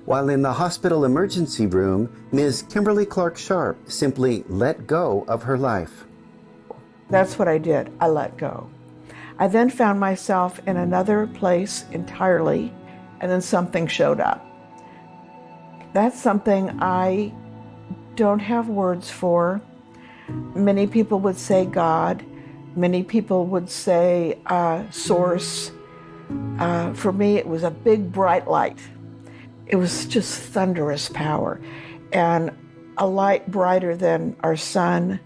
While in the hospital emergency room, Ms. Kimberly Clark Sharp simply let go of her life. That's what I did. I let go. I then found myself in another place entirely, and then something showed up. That's something I don't have words for. Many people would say God. Many people would say source. For me, it was a big, bright light. It was just thunderous power, and a light brighter than our sun,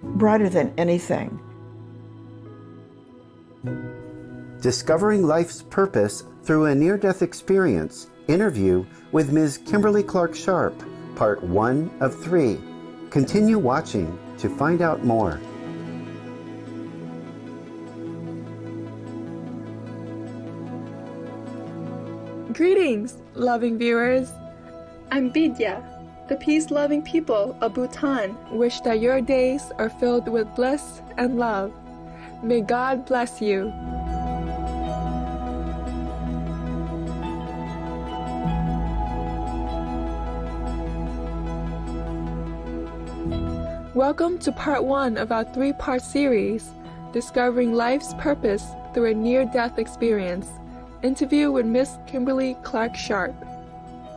brighter than anything. Discovering life's purpose through a near-death experience. Interview with Ms. Kimberly Clark Sharp, part 1 of 3. Continue watching to find out more. Greetings, loving viewers. I'm Vidya, the peace-loving people of Bhutan. Wish that your days are filled with bliss and love. May God bless you. Welcome to part 1 of our 3-part series, Discovering Life's Purpose Through a Near-Death Experience. Interview with Ms. Kimberly Clark Sharp.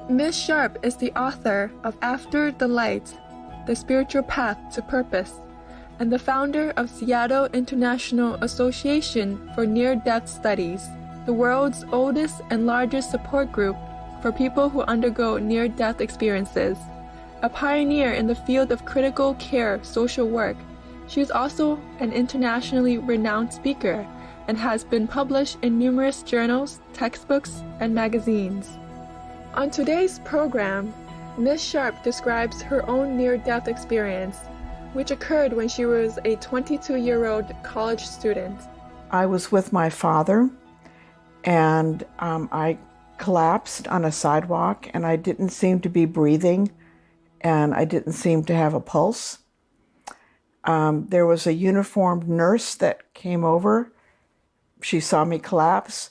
Ms. Sharp is the author of After the Light, The Spiritual Path to Purpose, and the founder of Seattle International Association for Near-Death Studies, the world's oldest and largest support group for people who undergo near-death experiences. A pioneer in the field of critical care social work, she is also an internationally renowned speaker and has been published in numerous journals, textbooks, and magazines. On today's program, Ms. Sharp describes her own near-death experience, which occurred when she was a 22-year-old college student. I was with my father, and I collapsed on a sidewalk, and I didn't seem to be breathing, and I didn't seem to have a pulse. There was a uniformed nurse that came over. She saw me collapse.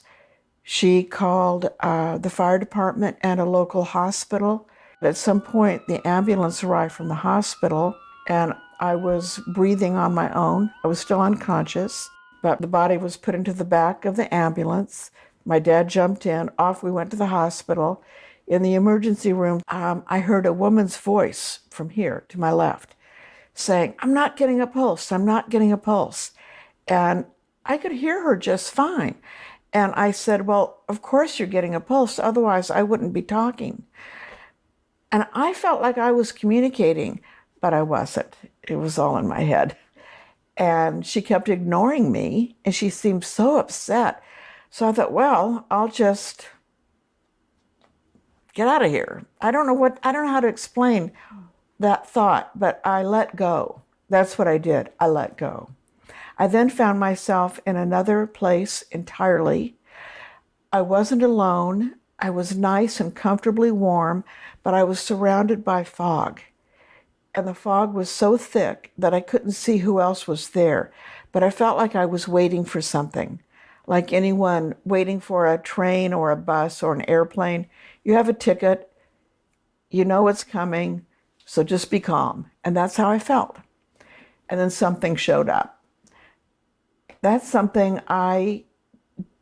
She called the fire department and a local hospital. At some point, the ambulance arrived from the hospital, and I was breathing on my own. I was still unconscious, but the body was put into the back of the ambulance. My dad jumped in. Off we went to the hospital. In the emergency room, I heard a woman's voice from here to my left saying, "I'm not getting a pulse. I'm not getting a pulse." And I could hear her just fine. And I said, "Well, of course you're getting a pulse, otherwise I wouldn't be talking." And I felt like I was communicating, but I wasn't. It was all in my head. And she kept ignoring me, and she seemed so upset. So I thought, well, I'll just get out of here. I don't know how to explain that thought, but I let go. That's what I did. I let go. I then found myself in another place entirely. I wasn't alone. I was nice and comfortably warm, but I was surrounded by fog. And the fog was so thick that I couldn't see who else was there. But I felt like I was waiting for something, like anyone waiting for a train or a bus or an airplane. You have a ticket, you know it's coming, so just be calm. And that's how I felt. And then something showed up. That's something I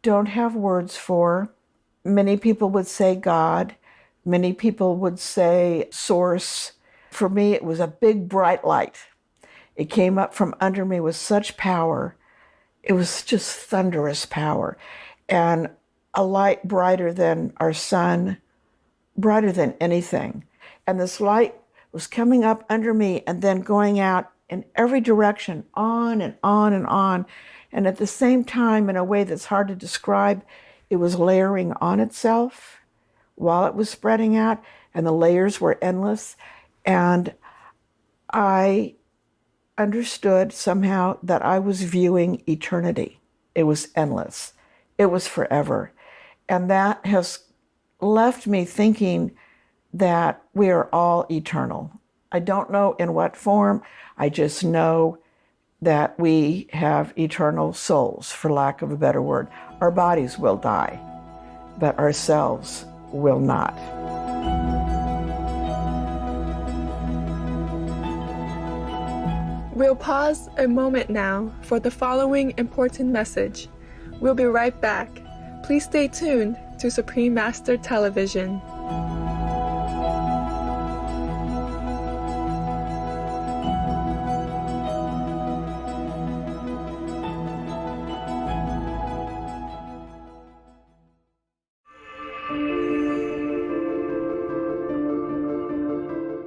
don't have words for. Many people would say God. Many people would say source. For me, it was a big, bright light. It came up from under me with such power. It was just thunderous power. And a light brighter than our sun, brighter than anything. And this light was coming up under me and then going out in every direction, on and on and on. And at the same time, in a way that's hard to describe, it was layering on itself while it was spreading out, and the layers were endless. And I understood somehow that I was viewing eternity. It was endless. It was forever. And that has left me thinking that we are all eternal. I don't know in what form. I just know that we have eternal souls, for lack of a better word. Our bodies will die, but ourselves will not. We'll pause a moment now for the following important message. We'll be right back. Please stay tuned to Supreme Master Television.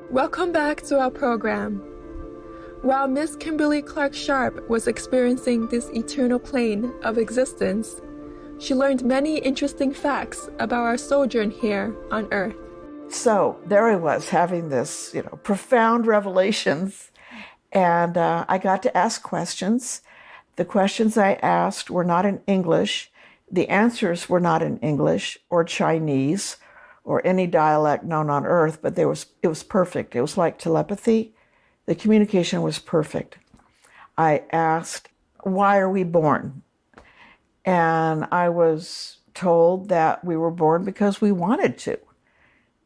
Welcome back to our program. While Ms. Kimberly Clark Sharp was experiencing this eternal plane of existence, she learned many interesting facts about our sojourn here on Earth. So there I was having this, profound revelations, and I got to ask questions. The questions I asked were not in English. The answers were not in English or Chinese or any dialect known on Earth, but it was perfect. It was like telepathy. The communication was perfect. I asked, why are we born? And I was told that we were born because we wanted to,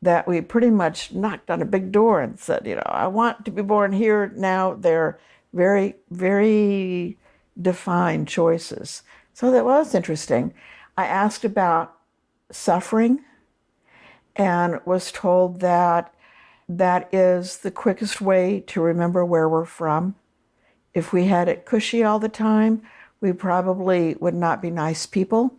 that we pretty much knocked on a big door and said, I want to be born here now. They're very, very defined choices. So that was interesting. I asked about suffering and was told that that is the quickest way to remember where we're from. If we had it cushy all the time, we probably would not be nice people.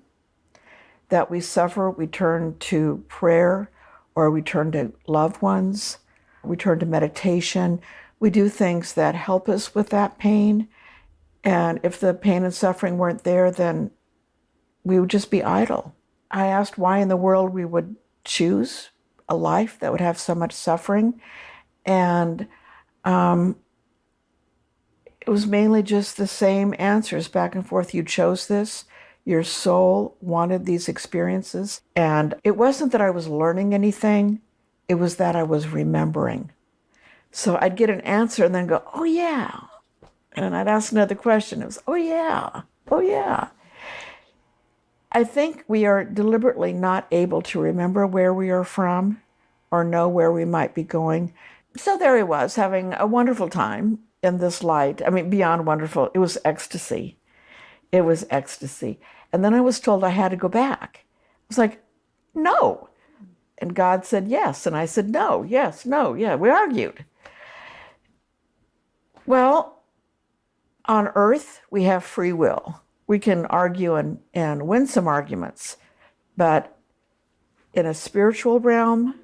That we suffer, we turn to prayer, or we turn to loved ones, we turn to meditation. We do things that help us with that pain. And if the pain and suffering weren't there, then we would just be idle. I asked why in the world we would choose a life that would have so much suffering. And it was mainly just the same answers back and forth. You chose this. Your soul wanted these experiences. And it wasn't that I was learning anything. It was that I was remembering. So I'd get an answer and then go, oh yeah. And I'd ask another question. It was, oh yeah, oh yeah. I think we are deliberately not able to remember where we are from or know where we might be going. So there I was, having a wonderful time in this light. I mean, beyond wonderful. It was ecstasy. It was ecstasy. And then I was told I had to go back. I was like, no. And God said yes. And I said, no, yes, no, yeah. We argued. Well, on Earth, we have free will. We can argue and win some arguments, but in a spiritual realm,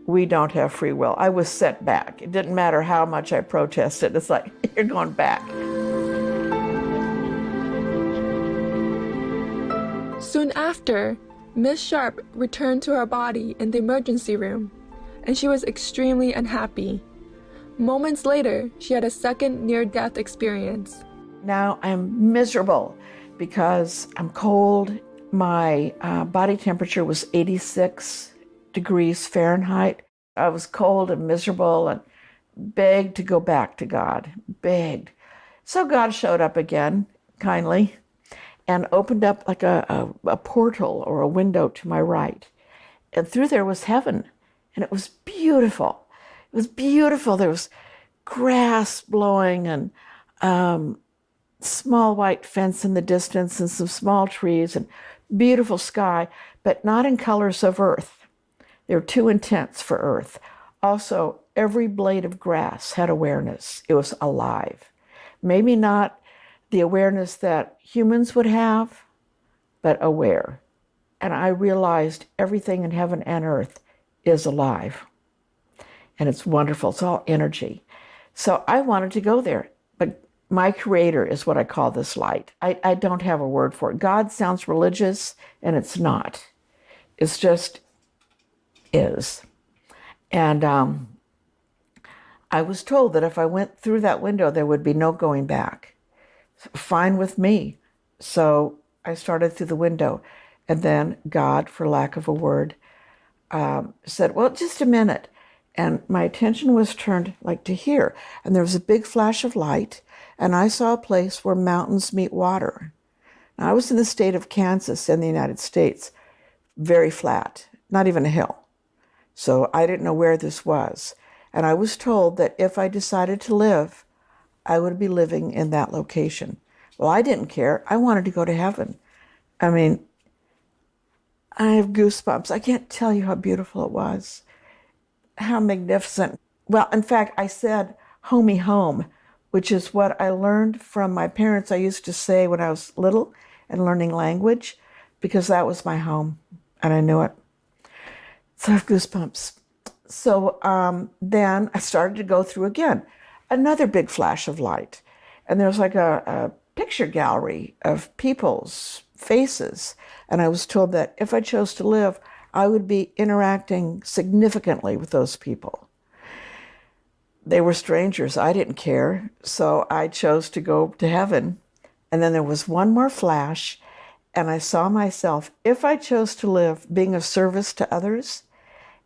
we don't have free will. I was set back. It didn't matter how much I protested. It's like, you're going back. Soon after, Ms. Sharp returned to her body in the emergency room, and she was extremely unhappy. Moments later, she had a second near-death experience. Now I'm miserable because I'm cold. My body temperature was 86 degrees Fahrenheit. I was cold and miserable and begged to go back to God, begged. So God showed up again, kindly, and opened up like a portal or a window to my right. And through there was heaven, and it was beautiful. It was beautiful. There was grass blowing and small white fence in the distance and some small trees and beautiful sky, but not in colors of earth. They were too intense for earth. Also, every blade of grass had awareness. It was alive. Maybe not the awareness that humans would have, but aware. And I realized everything in heaven and earth is alive. And it's wonderful. It's all energy. So I wanted to go there. But my creator is what I call this light. I don't have a word for it. God sounds religious, and it's not. It's just is. And I was told that if I went through that window, there would be no going back. Fine with me. So I started through the window. And then God, for lack of a word, said, well, just a minute. And my attention was turned like to here. And there was a big flash of light. And I saw a place where mountains meet water. Now, I was in the state of Kansas in the United States, very flat, not even a hill. So I didn't know where this was. And I was told that if I decided to live, I would be living in that location. Well, I didn't care. I wanted to go to heaven. I mean, I have goosebumps. I can't tell you how beautiful it was, how magnificent. Well, in fact, I said, homey home, which is what I learned from my parents. I used to say when I was little and learning language, because that was my home, and I knew it. So I have goosebumps. So then I started to go through again, another big flash of light. And there was like a picture gallery of people's faces. And I was told that if I chose to live, I would be interacting significantly with those people. They were strangers. I didn't care. So I chose to go to heaven. And then there was one more flash, and I saw myself, if I chose to live, being of service to others.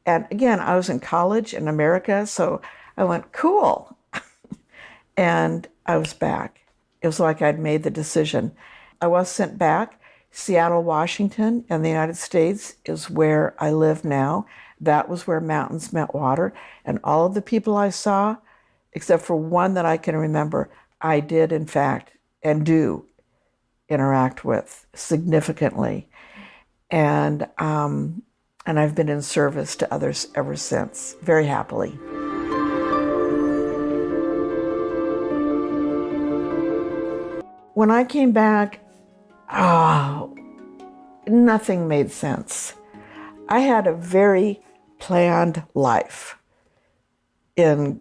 And again, I was in college in America, so I went, cool. And I was back. It was like I'd made the decision. I was sent back. Seattle, Washington, in the United States is where I live now. That was where mountains met water. And all of the people I saw, except for one that I can remember, I did, in fact, and do interact with significantly. And I've been in service to others ever since, very happily. When I came back, nothing made sense. I had a very planned life in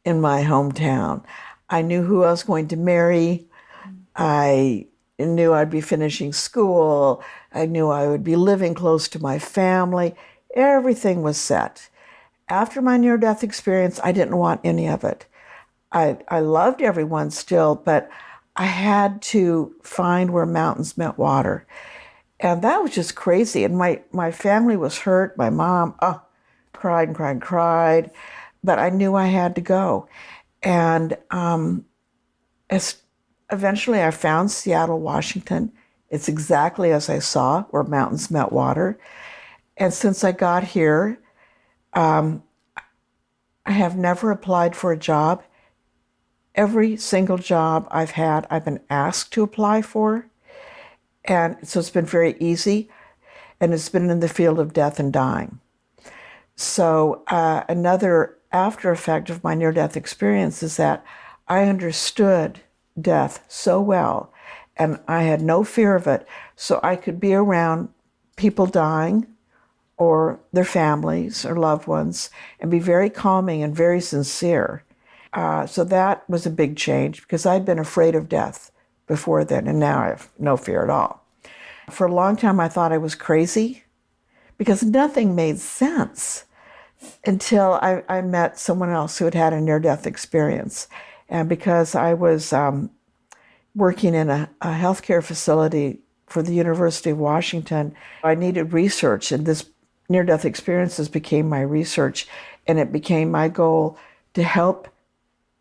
my hometown. I knew who I was going to marry. I knew I'd be finishing school. I knew I would be living close to my family. Everything was set. After my near-death experience, I didn't want any of it. I loved everyone still, but I had to find where mountains met water. And that was just crazy. And my family was hurt. My mom cried and cried and cried. But I knew I had to go. And eventually I found Seattle, Washington. It's exactly as I saw, where mountains met water. And since I got here, I have never applied for a job. Every single job I've had, I've been asked to apply for. And so it's been very easy. And it's been in the field of death and dying. So another after effect of my near-death experience is that I understood death so well, and I had no fear of it. So I could be around people dying or their families or loved ones and be very calming and very sincere. So that was a big change, because I'd been afraid of death before then, and now I have no fear at all. For a long time, I thought I was crazy because nothing made sense until I met someone else who had had a near-death experience. And because I was working in a healthcare facility for the University of Washington, I needed research, and this near-death experiences became my research, and it became my goal to help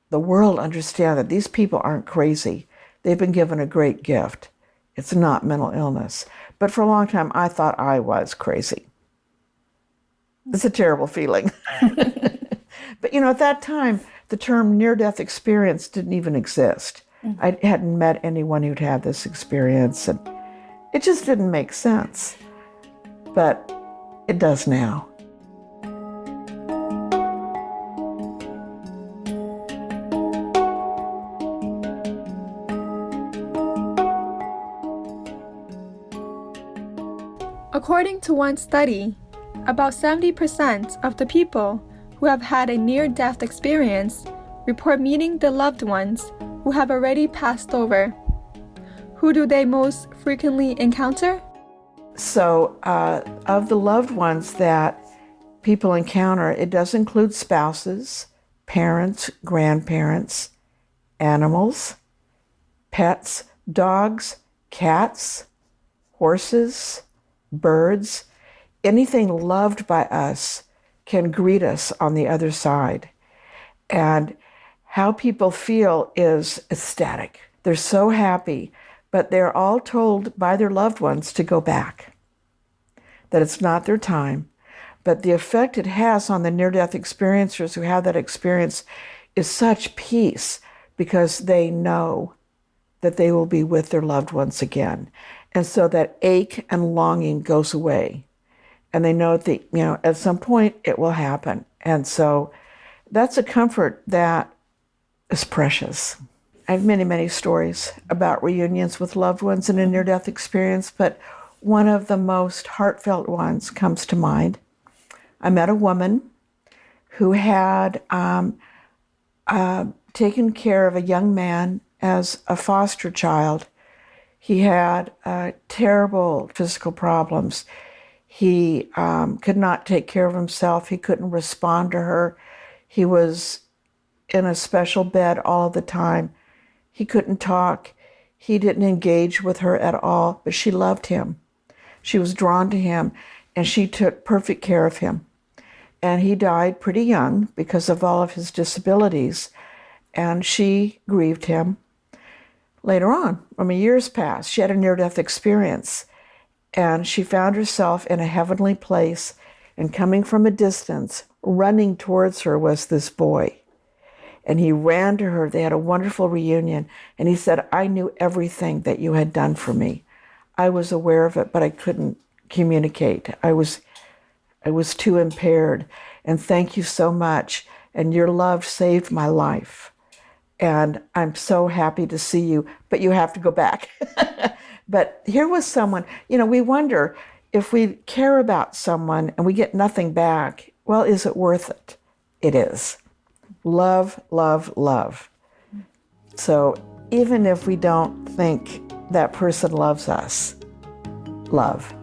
the world understand that these people aren't crazy. They've been given a great gift. It's not mental illness. But for a long time, I thought I was crazy. It's a terrible feeling. But at that time, the term near-death experience didn't even exist. Mm-hmm. I hadn't met anyone who'd had this experience, and it just didn't make sense. But it does now. According to one study, about 70% of the people who have had a near-death experience report meeting the loved ones who have already passed over. Who do they most frequently encounter? So, of the loved ones that people encounter, it does include spouses, parents, grandparents, animals, pets, dogs, cats, horses, birds. Anything loved by us can greet us on the other side. And how people feel is ecstatic. They're so happy, but they're all told by their loved ones to go back, that it's not their time. But the effect it has on the near-death experiencers who have that experience is such peace, because they know that they will be with their loved ones again. And so that ache and longing goes away. And they know that, at some point it will happen. And so that's a comfort that is precious. I have many, many stories about reunions with loved ones in a near-death experience, but one of the most heartfelt ones comes to mind. I met a woman who had taken care of a young man as a foster child. He had terrible physical problems. He could not take care of himself. He couldn't respond to her. He was in a special bed all the time. He couldn't talk. He didn't engage with her at all, but she loved him. She was drawn to him, and she took perfect care of him. And he died pretty young because of all of his disabilities, and she grieved him. Later on, years passed, she had a near-death experience, and she found herself in a heavenly place, and coming from a distance, running towards her was this boy. And he ran to her. They had a wonderful reunion, and he said, "I knew everything that you had done for me. I was aware of it, but I couldn't communicate. I was too impaired, and thank you so much, and your love saved my life. And I'm so happy to see you, but you have to go back." But here was someone, we wonder if we care about someone and we get nothing back, well, is it worth it? It is. Love, love, love. So even if we don't think that person loves us, love.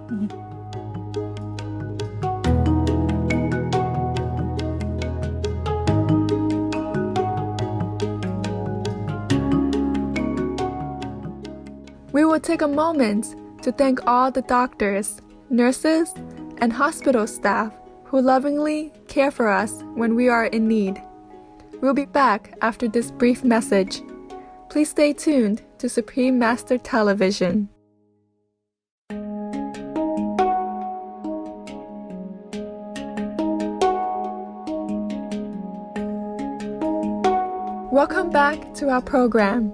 We will take a moment to thank all the doctors, nurses, and hospital staff who lovingly care for us when we are in need. We'll be back after this brief message. Please stay tuned to Supreme Master Television. Welcome back to our program.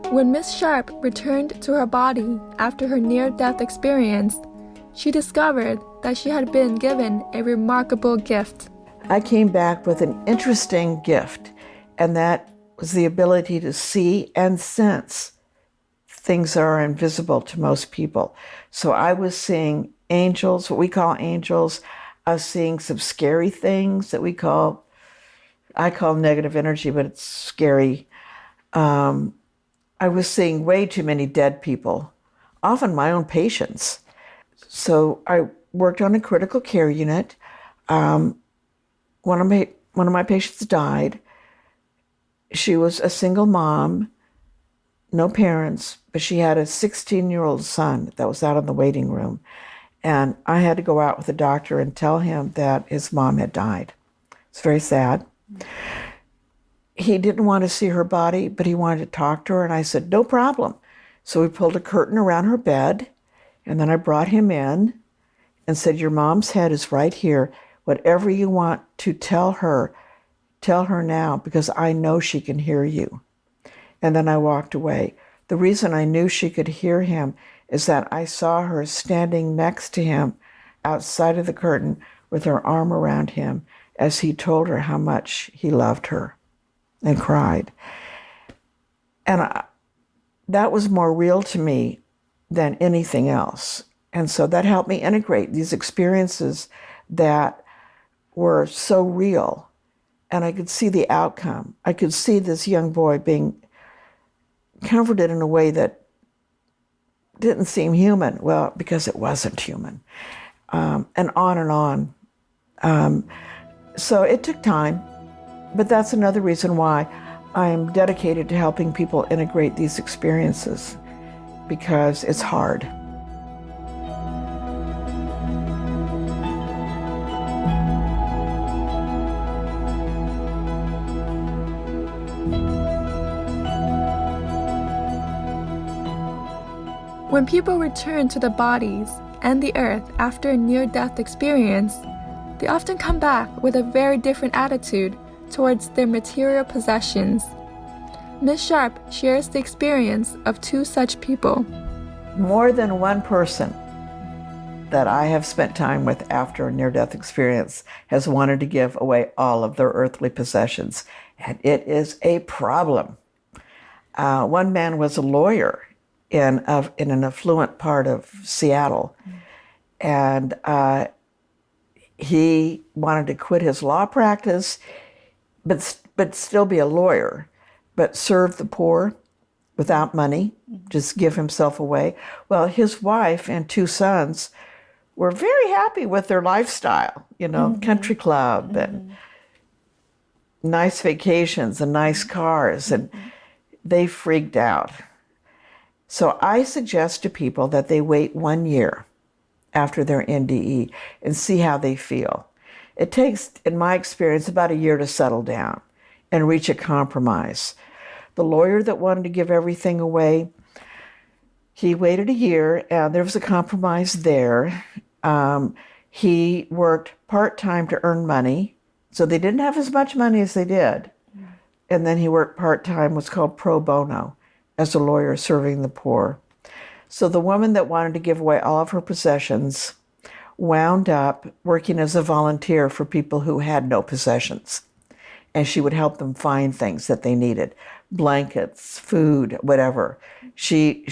When Ms. Sharp returned to her body after her near-death experience, she discovered that she had been given a remarkable gift. I came back with an interesting gift, and that was the ability to see and sense things that are invisible to most people. So I was seeing angels, what we call angels. I was seeing some scary things that I call negative energy, but it's scary. I was seeing way too many dead people, often my own patients. So I worked on a critical care unit. One of my patients died. She was a single mom, no parents, but she had a 16-year-old son that was out in the waiting room. And I had to go out with the doctor and tell him that his mom had died. It's very sad. He didn't want to see her body, but he wanted to talk to her, and I said, "No problem." So we pulled a curtain around her bed, and then I brought him in and said, "Your mom's head is right here. Whatever you want to tell her now, because I know she can hear you." And then I walked away. The reason I knew she could hear him is that I saw her standing next to him outside of the curtain with her arm around him as he told her how much he loved her and cried. And that was more real to me than anything else. And so that helped me integrate these experiences that were so real. And I could see the outcome. I could see this young boy being comforted in a way that didn't seem human. Well, because it wasn't human. And on. So it took time, but that's another reason why I'm dedicated to helping people integrate these experiences, because it's hard. When people return to the bodies and the earth after a near-death experience, they often come back with a very different attitude towards their material possessions. Ms. Sharp shares the experience of 2 such people. More than one person that I have spent time with after a near-death experience has wanted to give away all of their earthly possessions, and it is a problem. One man was a lawyer in an affluent part of Seattle, and he wanted to quit his law practice, but still be a lawyer, but serve the poor without money, just give himself away. Well, his wife and 2 sons were very happy with their lifestyle, country club and nice vacations and nice cars, and they freaked out. So I suggest to people that they wait 1 year after their NDE and see how they feel. It takes, in my experience, about a year to settle down and reach a compromise. The lawyer that wanted to give everything away, he waited a year, and there was a compromise there. He worked part-time to earn money, so they didn't have as much money as they did. And then he worked part-time, what's called pro bono, as a lawyer serving the poor. So the woman that wanted to give away all of her possessions wound up working as a volunteer for people who had no possessions. And she would help them find things that they needed, blankets, food, whatever. She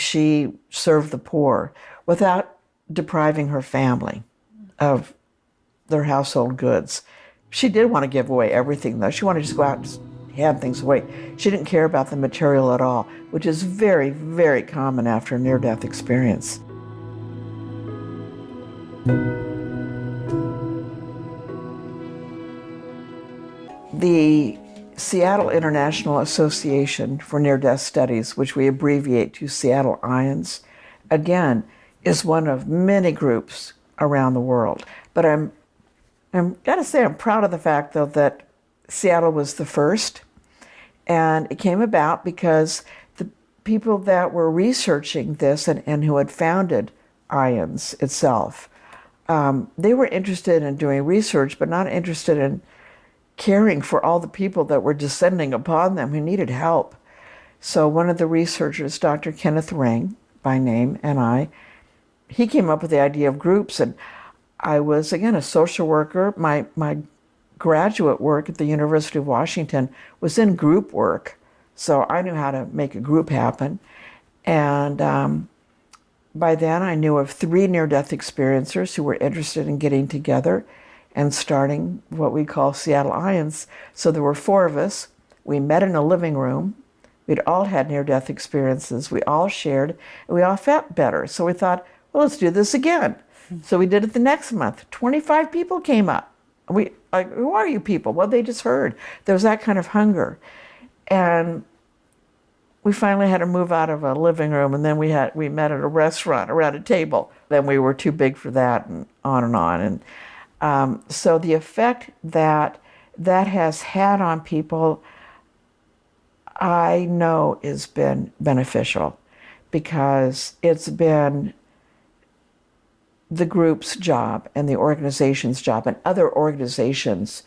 served the poor without depriving her family of their household goods. She did want to give away everything, though. She wanted to just go out and just hand things away. She didn't care about the material at all, which is very, very common after a near-death experience. The Seattle International Association for Near-Death Studies, which we abbreviate to Seattle IONS, again, is one of many groups around the world. But I'm gotta say, I'm proud of the fact, though, that Seattle was the first, and it came about because the people that were researching this and who had founded IONS itself, they were interested in doing research, but not interested in caring for all the people that were descending upon them who needed help. So one of the researchers, Dr. Kenneth Ring, by name, and he came up with the idea of groups, and I was, again, a social worker. My graduate work at the University of Washington was in group work, so I knew how to make a group happen. And by then I knew of 3 near-death experiencers who were interested in getting together and starting what we call Seattle IONS. So there were 4 of us. We met in a living room. We'd all had near-death experiences. We all shared, and we all felt better. So we thought, well, let's do this again. So we did it the next month. 25 people came up. We like, who are you people? Well, they just heard. There was that kind of hunger. And we finally had to move out of a living room, and then we met at a restaurant around a table. Then we were too big for that, and on and on. And so the effect that has had on people, I know, has been beneficial, because it's been the group's job and the organization's job and other organizations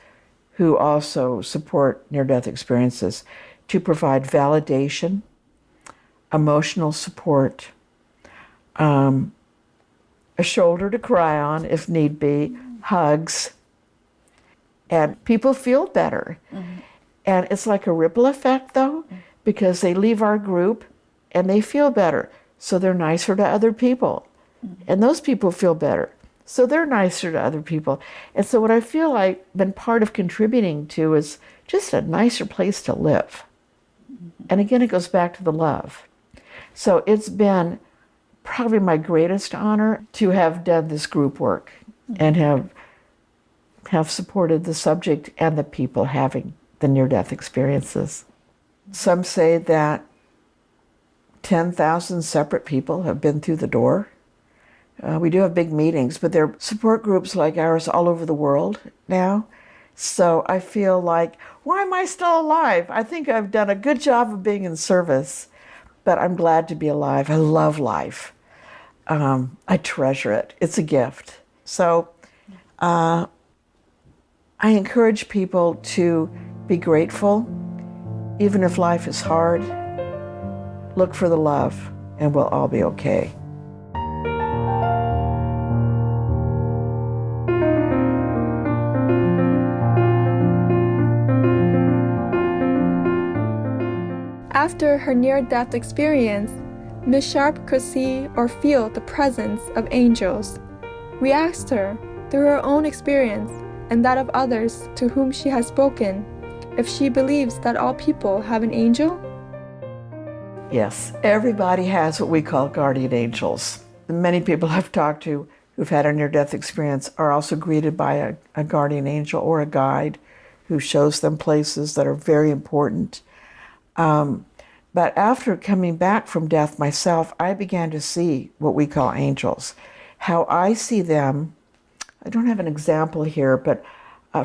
who also support near-death experiences to provide validation, emotional support, a shoulder to cry on if need be, hugs, and people feel better. Mm-hmm. And it's like a ripple effect, though, because they leave our group and they feel better, so they're nicer to other people. And those people feel better, so they're nicer to other people. And so what I feel like been part of contributing to is just a nicer place to live. And again, it goes back to the love. So it's been probably my greatest honor to have done this group work and have supported the subject and the people having the near-death experiences. Some say that 10,000 separate people have been through the door. We do have big meetings, but there are support groups like ours all over the world now. So I feel like, why am I still alive? I think I've done a good job of being in service, but I'm glad to be alive. I love life. I treasure it. It's a gift. So I encourage people to be grateful. even if life is hard, look for the love and we'll all be okay. After her near-death experience, Ms. Sharp could see or feel the presence of angels. We asked her, through her own experience and that of others to whom she has spoken, if she believes that all people have an angel? Yes, everybody has what we call guardian angels. Many people I've talked to who've had a near-death experience are also greeted by a guardian angel or a guide who shows them places that are very important. But after coming back from death myself, I began to see what we call angels. How I see them, I don't have an example here, but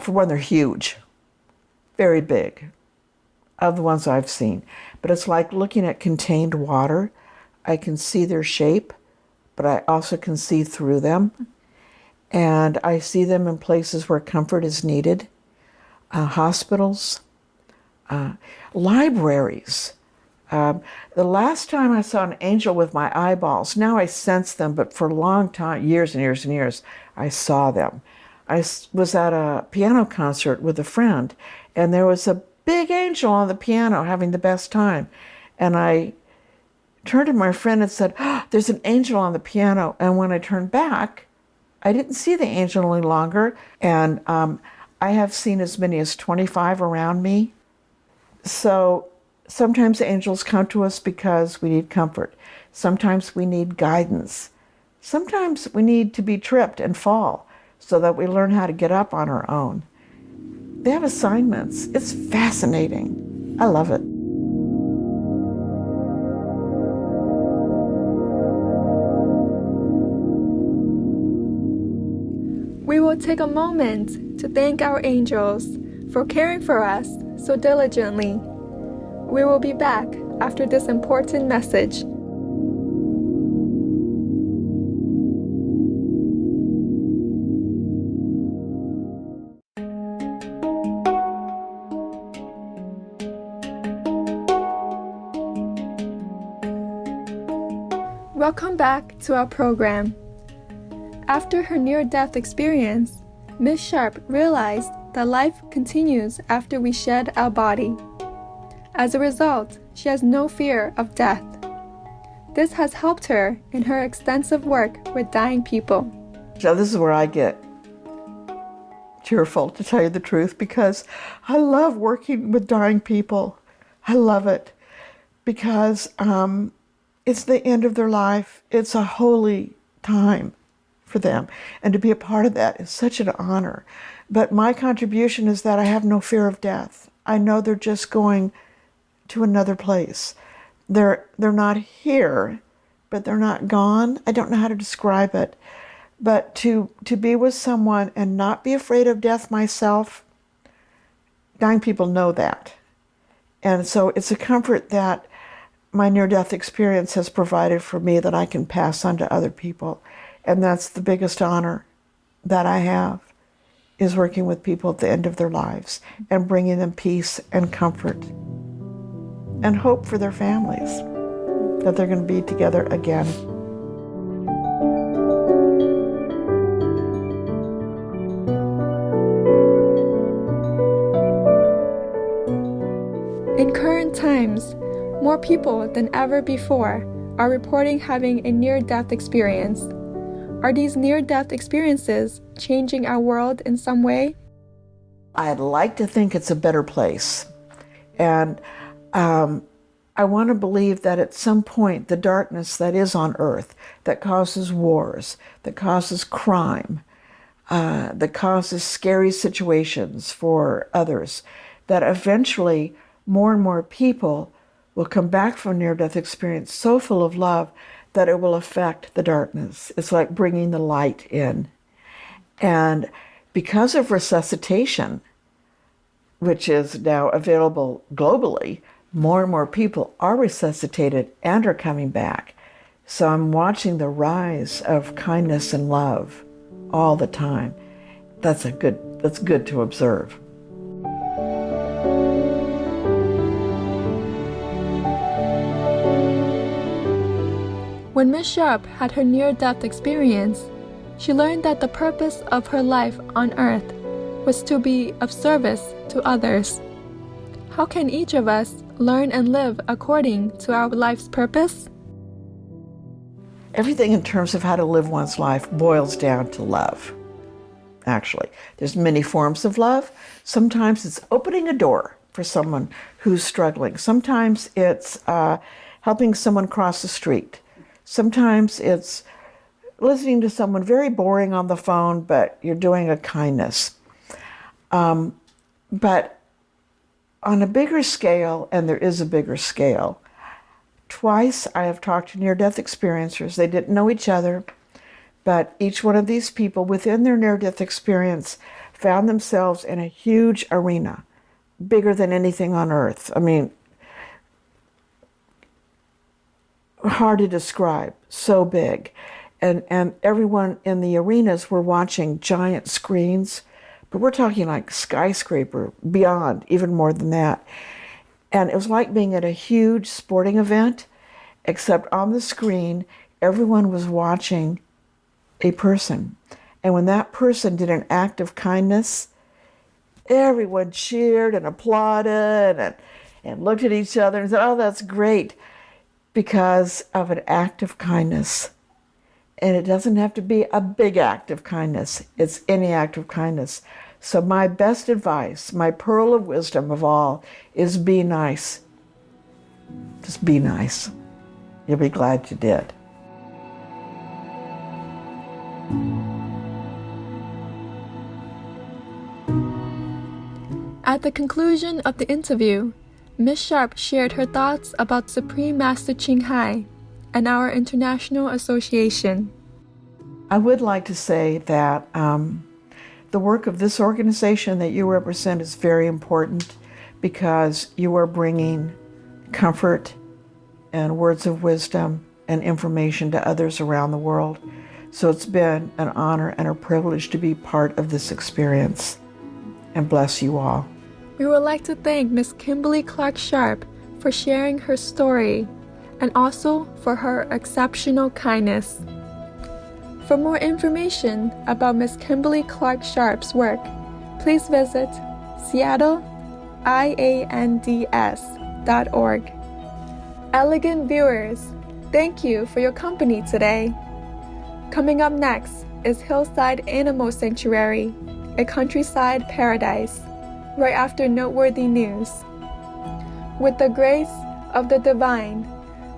for one, they're huge, very big, of the ones I've seen. But it's like looking at contained water. I can see their shape, but I also can see through them. And I see them in places where comfort is needed, hospitals, libraries. The last time I saw an angel with my eyeballs, now I sense them, but for a long time, years and years and years, I saw them. I was at a piano concert with a friend, and there was a big angel on the piano having the best time. And I turned to my friend and said, "Oh, there's an angel on the piano." And when I turned back, I didn't see the angel any longer. And I have seen as many as 25 around me. So sometimes angels come to us because we need comfort. Sometimes we need guidance. Sometimes we need to be tripped and fall so that we learn how to get up on our own. They have assignments. It's fascinating. I love it. We will take a moment to thank our angels for caring for us so diligently. We will be back after this important message. Welcome back to our program. After her near-death experience, Ms. Sharp realized that life continues after we shed our body. As a result, she has no fear of death. This has helped her in her extensive work with dying people. So this is where I get cheerful, to tell you the truth, because I love working with dying people. I love it because it's the end of their life. It's a holy time for them. And to be a part of that is such an honor. But my contribution is that I have no fear of death. I know they're just going to another place. They're not here, but they're not gone. I don't know how to describe it. But to be with someone and not be afraid of death myself, dying people know that. And so it's a comfort that my near-death experience has provided for me that I can pass on to other people. And that's the biggest honor that I have, is working with people at the end of their lives and bringing them peace and comfort and hope for their families, that they're going to be together again. In current times, more people than ever before are reporting having a near-death experience. Are these near-death experiences changing our world in some way? I'd like to think it's a better place. And I want to believe that at some point, the darkness that is on earth, that causes wars, that causes crime, that causes scary situations for others, that eventually more and more people will come back from a near-death experience so full of love that it will affect the darkness. It's like bringing the light in. And because of resuscitation, which is now available globally, more and more people are resuscitated and are coming back. So I'm watching the rise of kindness and love all the time. That's good to observe. When Ms. Sharp had her near-death experience, she learned that the purpose of her life on Earth was to be of service to others. How can each of us learn and live according to our life's purpose? Everything in terms of how to live one's life boils down to love. Actually, there's many forms of love. Sometimes it's opening a door for someone who's struggling. Sometimes it's helping someone cross the street. Sometimes it's listening to someone very boring on the phone, but you're doing a kindness. But on a bigger scale, and there is a bigger scale, twice I have talked to near-death experiencers. They didn't know each other, but each one of these people within their near-death experience found themselves in a huge arena, bigger than anything on earth. I mean, hard to describe, so big. And everyone in the arenas were watching giant screens, but we're talking like skyscraper, beyond, even more than that. And it was like being at a huge sporting event, except on the screen, everyone was watching a person. And when that person did an act of kindness, everyone cheered and applauded and looked at each other and said, "Oh, that's great," because of an act of kindness. And it doesn't have to be a big act of kindness. It's any act of kindness. So my best advice, my pearl of wisdom of all, is be nice. Just be nice. You'll be glad you did. At the conclusion of the interview, Ms. Sharp shared her thoughts about Supreme Master Ching Hai and our international association. I would like to say that the work of this organization that you represent is very important because you are bringing comfort and words of wisdom and information to others around the world. So it's been an honor and a privilege to be part of this experience. And bless you all. We would like to thank Ms. Kimberly Clark Sharp for sharing her story and also for her exceptional kindness. For more information about Ms. Kimberly Clark Sharp's work, please visit seattleiands.org. Elegant viewers, thank you for your company today. Coming up next is Hillside Animal Sanctuary, a countryside paradise, right after noteworthy news. With the grace of the divine,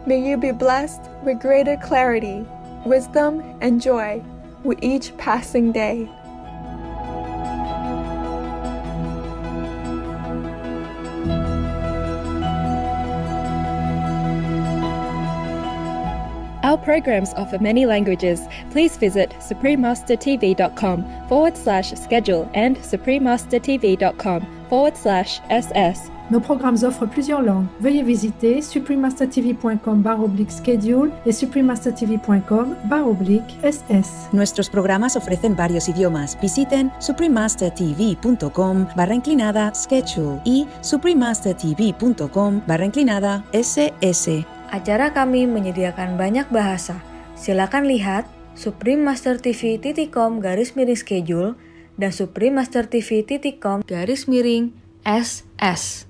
may you be blessed with greater clarity, wisdom, and joy with each passing day. Our programs offer many languages. Please visit suprememastertv.com/schedule and suprememastertv.com/ss. Nos programmes offrent plusieurs langues. Veuillez visiter suprememastertv.com/schedule et suprememastertv.com/ss. Nuestros programas ofrecen varios idiomas. Visiten suprememastertv.com/schedule y suprememastertv.com/ss. Acara kami menyediakan banyak bahasa. Silakan lihat suprememastertv.com/schedule dan suprememastertv.com/ss.